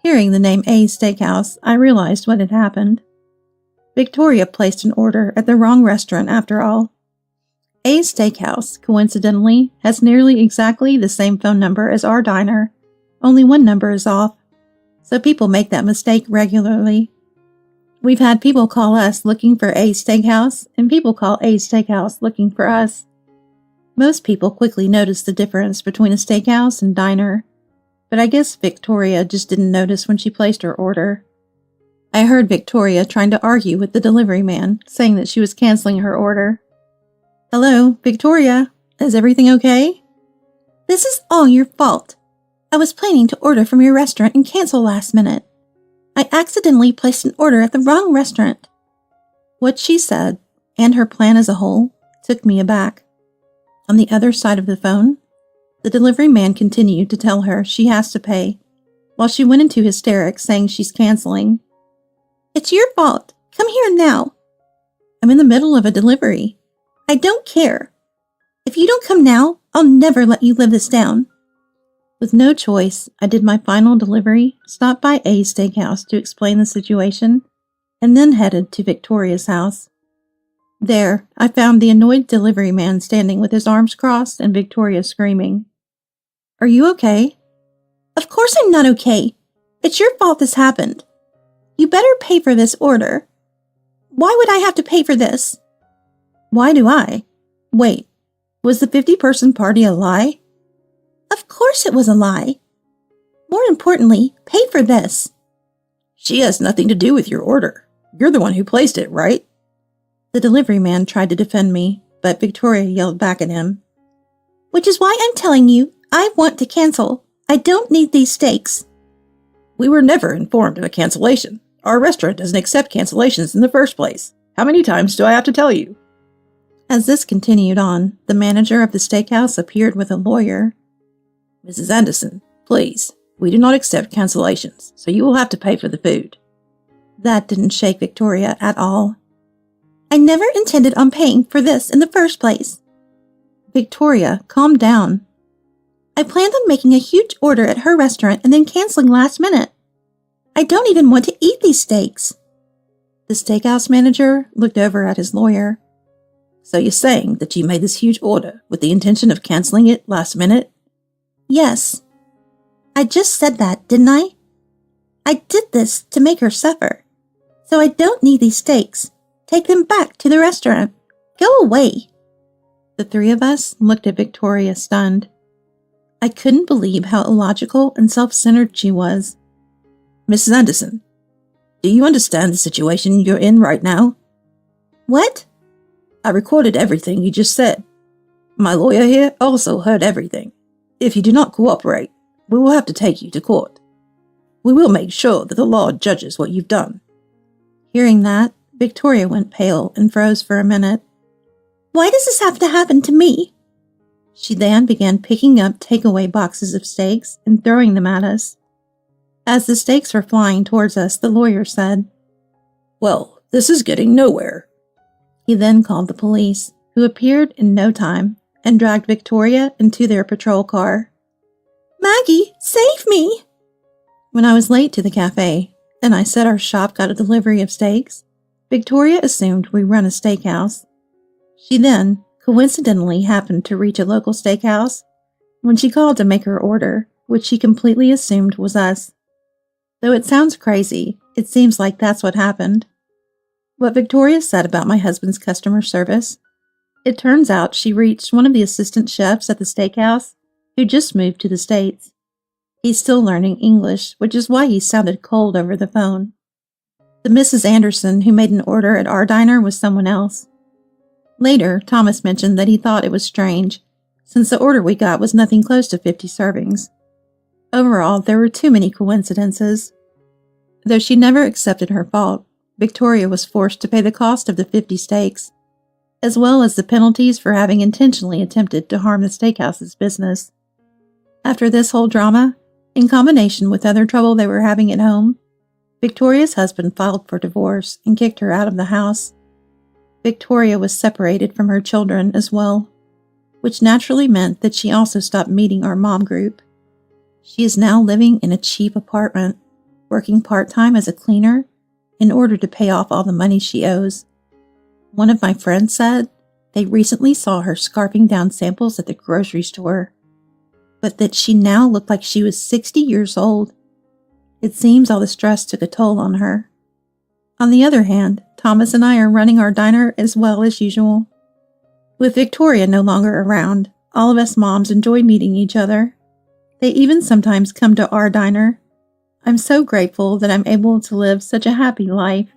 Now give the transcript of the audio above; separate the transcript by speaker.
Speaker 1: Hearing the name A's Steakhouse, I realized what had happened. Victoria placed an order at the wrong restaurant after all. A's Steakhouse, coincidentally, has nearly exactly the same phone number as our diner. Only one number is off, so people make that mistake regularly. We've had people call us looking for A's Steakhouse, and people call A's Steakhouse looking for us. Most people quickly notice the difference between a steakhouse and diner, but I guess Victoria just didn't notice when she placed her order. I heard Victoria trying to argue with the delivery man, saying that she was canceling her order. "Hello, Victoria, is everything okay?"
Speaker 2: "This is all your fault. I was planning to order from your restaurant and cancel last minute. I accidentally placed an order at the wrong restaurant."
Speaker 1: What she said, and her plan as a whole, took me aback. On the other side of the phone, the delivery man continued to tell her she has to pay, while she went into hysterics saying she's canceling.
Speaker 2: "It's your fault. Come here now."
Speaker 1: "I'm in the middle of a delivery."
Speaker 2: "I don't care. If you don't come now, I'll never let you live this down."
Speaker 1: With no choice, I did my final delivery, stopped by A's Steakhouse to explain the situation, and then headed to Victoria's house. There, I found the annoyed delivery man standing with his arms crossed and Victoria screaming. "Are you okay?"
Speaker 2: "Of course I'm not okay. It's your fault this happened. You better pay for this order." "Why would I have to pay for this?"
Speaker 1: "Why do I? Wait, was the 50-person party a lie?"
Speaker 2: "Of course it was a lie. More importantly, pay for this."
Speaker 3: "She has nothing to do with your order. You're the one who placed it, right?"
Speaker 1: The delivery man tried to defend me, but Victoria yelled back at him.
Speaker 2: "Which is why I'm telling you, I want to cancel. I don't need these steaks."
Speaker 3: "We were never informed of a cancellation. Our restaurant doesn't accept cancellations in the first place. How many times do I have to tell you?"
Speaker 1: As this continued on, the manager of the steakhouse appeared with a lawyer.
Speaker 3: "Mrs. Anderson, please, we do not accept cancellations, so you will have to pay for the food."
Speaker 1: That didn't shake Victoria at all.
Speaker 2: "I never intended on paying for this in the first place."
Speaker 1: "Victoria, calm down."
Speaker 2: "I planned on making a huge order at her restaurant and then canceling last minute. I don't even want to eat these steaks."
Speaker 1: The steakhouse manager looked over at his lawyer.
Speaker 3: "So you're saying that you made this huge order with the intention of canceling it last minute?"
Speaker 2: "Yes. I just said that, didn't I? I did this to make her suffer. So I don't need these steaks. Take them back to the restaurant. Go away."
Speaker 1: The three of us looked at Victoria stunned. I couldn't believe how illogical and self-centered she was.
Speaker 3: "Mrs. Anderson, do you understand the situation you're in right now?"
Speaker 2: "What?"
Speaker 3: "I recorded everything you just said. My lawyer here also heard everything. If you do not cooperate, we will have to take you to court. We will make sure that the law judges what you've done."
Speaker 1: Hearing that, Victoria went pale and froze for a minute.
Speaker 2: "Why does this have to happen to me?"
Speaker 1: She then began picking up takeaway boxes of steaks and throwing them at us. As the steaks were flying towards us, the lawyer said,
Speaker 3: "Well, this is getting nowhere."
Speaker 1: He then called the police, who appeared in no time and dragged Victoria into their patrol car.
Speaker 2: "Maggie, save me!"
Speaker 1: When I was late to the cafe, and I said our shop got a delivery of steaks, Victoria assumed we run a steakhouse. She then, coincidentally, happened to reach a local steakhouse when she called to make her order, which she completely assumed was us. Though it sounds crazy, it seems like that's what happened. What Victoria said about my husband's customer service, it turns out she reached one of the assistant chefs at the steakhouse who just moved to the States. He's still learning English, which is why he sounded cold over the phone. The Mrs. Anderson who made an order at our diner was someone else. Later, Thomas mentioned that he thought it was strange, since the order we got was nothing close to 50 servings. Overall, there were too many coincidences. Though she never accepted her fault, Victoria was forced to pay the cost of the 50 steaks, as well as the penalties for having intentionally attempted to harm the steakhouse's business. After this whole drama, in combination with other trouble they were having at home, Victoria's husband filed for divorce and kicked her out of the house. Victoria was separated from her children as well, which naturally meant that she also stopped meeting our mom group. She is now living in a cheap apartment. working part-time as a cleaner in order to pay off all the money she owes. One of my friends said they recently saw her scarfing down samples at the grocery store, but that she now looked like she was 60 years old. It seems all the stress took a toll on her. On the other hand, Thomas and I are running our diner as well as usual. With Victoria no longer around, all of us moms enjoy meeting each other. They even sometimes come to our diner. I'm so grateful that I'm able to live such a happy life.